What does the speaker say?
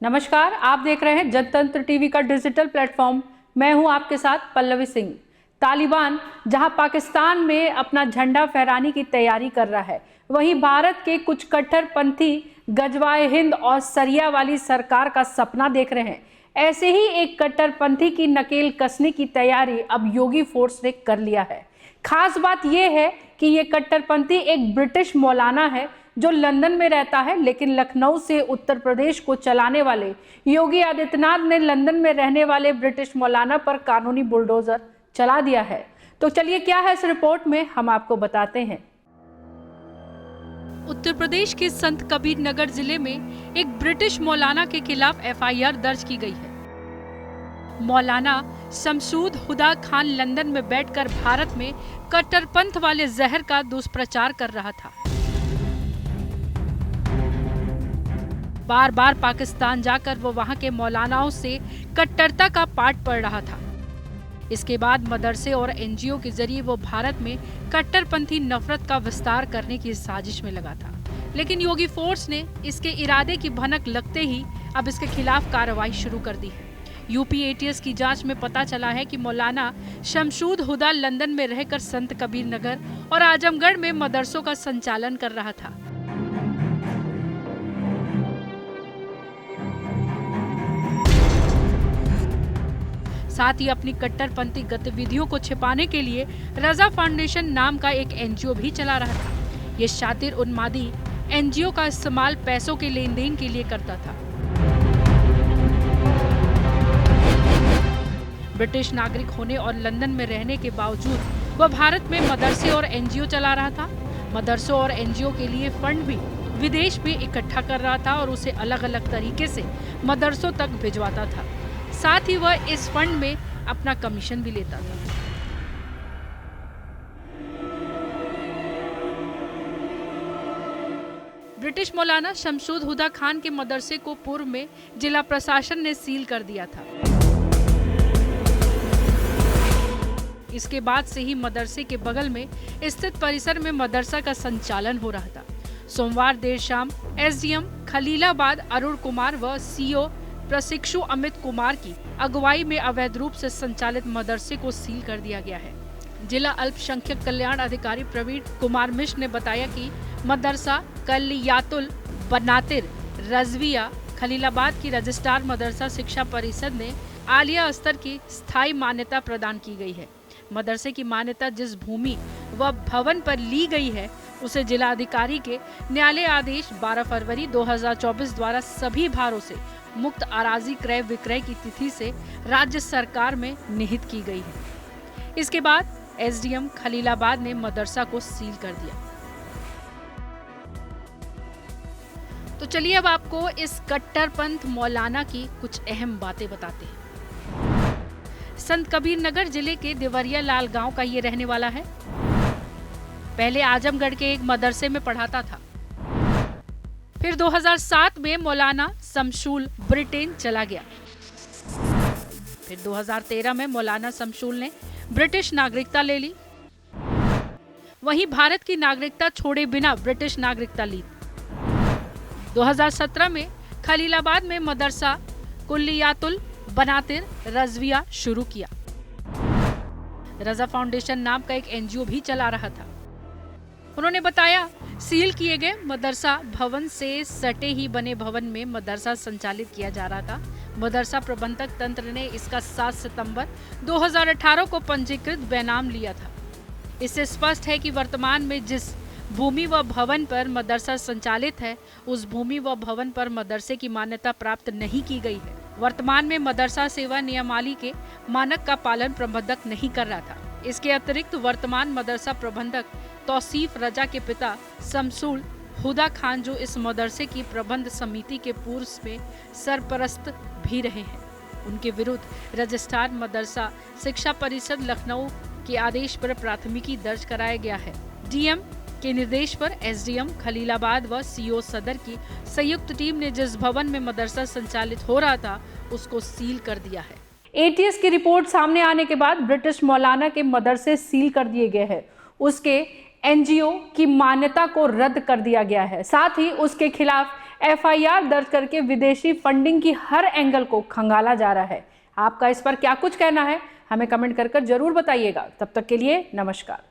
नमस्कार, आप देख रहे हैं जनतंत्र टीवी का डिजिटल प्लेटफॉर्म। मैं हूं आपके साथ पल्लवी सिंह। तालिबान जहां पाकिस्तान में अपना झंडा फहराने की तैयारी कर रहा है, वहीं भारत के कुछ कट्टरपंथी गजवाए हिंद और सरिया वाली सरकार का सपना देख रहे हैं। ऐसे ही एक कट्टरपंथी की नकेल कसने की तैयारी अब योगी फोर्स ने कर लिया है। खास बात यह है कि ये कट्टरपंथी एक ब्रिटिश मौलाना है जो लंदन में रहता है, लेकिन लखनऊ से उत्तर प्रदेश को चलाने वाले योगी आदित्यनाथ ने लंदन में रहने वाले ब्रिटिश मौलाना पर कानूनी बुलडोजर चला दिया है। तो चलिए क्या है इस रिपोर्ट में, हम आपको बताते हैं। उत्तर प्रदेश के संत कबीर नगर जिले में एक ब्रिटिश मौलाना के खिलाफ एफआईआर दर्ज की गई है। मौलाना शमशूद हुदा खान लंदन में बैठकर भारत में कट्टरपंथ वाले जहर का दुष्प्रचार कर रहा था। बार बार पाकिस्तान जाकर वो वहां के मौलानाओं से कट्टरता का पाठ पढ़ रहा था। इसके बाद मदरसे और एनजीओ के जरिए वो भारत में कट्टरपंथी नफरत का विस्तार करने की साजिश में लगा था। लेकिन योगी फोर्स ने इसके इरादे की भनक लगते ही अब इसके खिलाफ कार्रवाई शुरू कर दी है। यूपी एटीएस की जांच में पता चला है कि मौलाना शमशूद हुदा लंदन में रहकर संत कबीर नगर और आजमगढ़ में मदरसों का संचालन कर रहा था। साथ ही अपनी कट्टरपंथी गतिविधियों को छिपाने के लिए रजा फाउंडेशन नाम का एक एनजीओ भी चला रहा था। ये शातिर उन्मादी एनजीओ का इस्तेमाल पैसों के लेन देन के लिए करता था। ब्रिटिश नागरिक होने और लंदन में रहने के बावजूद वह भारत में मदरसे और एनजीओ चला रहा था। मदरसों और एनजीओ के लिए फंड भी विदेश में इकट्ठा कर रहा था और उसे अलग अलग तरीके से मदरसों तक भिजवाता था। साथ ही वह इस फंड में अपना कमीशन भी लेता था। ब्रिटिश मौलाना शमशूद हुदा खान के मदरसे को पूर्व में जिला प्रशासन ने सील कर दिया था। इसके बाद से ही मदरसे के बगल में स्थित परिसर में मदरसा का संचालन हो रहा था। सोमवार देर शाम एसडीएम खलीलाबाद अरुण कुमार व सीओ प्रशिक्षु अमित कुमार की अगुवाई में अवैध रूप से संचालित मदरसे को सील कर दिया गया है। जिला अल्पसंख्यक कल्याण अधिकारी प्रवीण कुमार मिश्र ने बताया कि मदरसा कलियातुल बनातिर रजविया खलीलाबाद की रजिस्ट्रार मदरसा शिक्षा परिषद ने आलिया स्तर की स्थायी मान्यता प्रदान की गई है। मदरसे की मान्यता जिस भूमि व भवन पर ली गई है उसे जिला अधिकारी के न्यायालय आदेश 12 फरवरी 2024 द्वारा सभी भारों से मुक्त अराजी क्रय विक्रय की तिथि से राज्य सरकार में निहित की गई है। इसके बाद एसडीएम खलीलाबाद ने मदरसा को सील कर दिया। तो चलिए अब आपको इस कट्टरपंथ मौलाना की कुछ अहम बातें बताते हैं। संत कबीर नगर जिले के देवरिया लाल गांव का ये रहने वाला है। पहले आजमगढ़ के एक मदरसे में पढ़ाता था। फिर 2007 में मौलाना शमशूल ब्रिटेन चला गया। फिर 2013 में मौलाना शमशूल ने ब्रिटिश नागरिकता ले ली। वहीं भारत की नागरिकता छोड़े बिना ब्रिटिश नागरिकता ली। 2017 में खलीलाबाद में मदरसा कुल्लियातुल बनातिर रजविया शुरू किया। रजा फाउंडेशन नाम का एक एनजीओ भी चला रहा था। उन्होंने बताया, सील किए गए मदरसा भवन से सटे ही बने भवन में मदरसा संचालित किया जा रहा था। मदरसा प्रबंधक तंत्र ने इसका 7 सितंबर 2018 को पंजीकृत बेनाम लिया था। इससे स्पष्ट है कि वर्तमान में जिस भूमि व भवन पर मदरसा संचालित है उस भूमि व भवन पर मदरसे की मान्यता प्राप्त नहीं की गई है। वर्तमान में मदरसा सेवा नियमावली के मानक का पालन प्रबंधक नहीं कर रहा था। इसके अतिरिक्त वर्तमान मदरसा प्रबंधक तौसीफ रजा के पिता शमशूल हुदा खान जो इस मदरसे की प्रबंध समिति के पूर्व में सरपरस्त भी रहे हैं, उनके विरुद्ध रजिस्ट्रार मदरसा शिक्षा परिषद लखनऊ के आदेश पर प्राथमिकी दर्ज कराया गया है। डीएम के निर्देश पर एसडीएम खलीलाबाद व सीओ सदर की संयुक्त टीम ने जिस भवन में मदरसा संचालित हो रहा था उसको सील कर दिया है। एटीएस की रिपोर्ट सामने आने के बाद ब्रिटिश मौलाना के मदरसे सील कर दिए गए हैं। उसके एनजीओ की मान्यता को रद्द कर दिया गया है। साथ ही उसके खिलाफ FIR दर्ज करके विदेशी फंडिंग की हर एंगल को खंगाला जा रहा है। आपका इस पर क्या कुछ कहना है, हमें कमेंट कर जरूर बताइएगा। तब तक के लिए नमस्कार।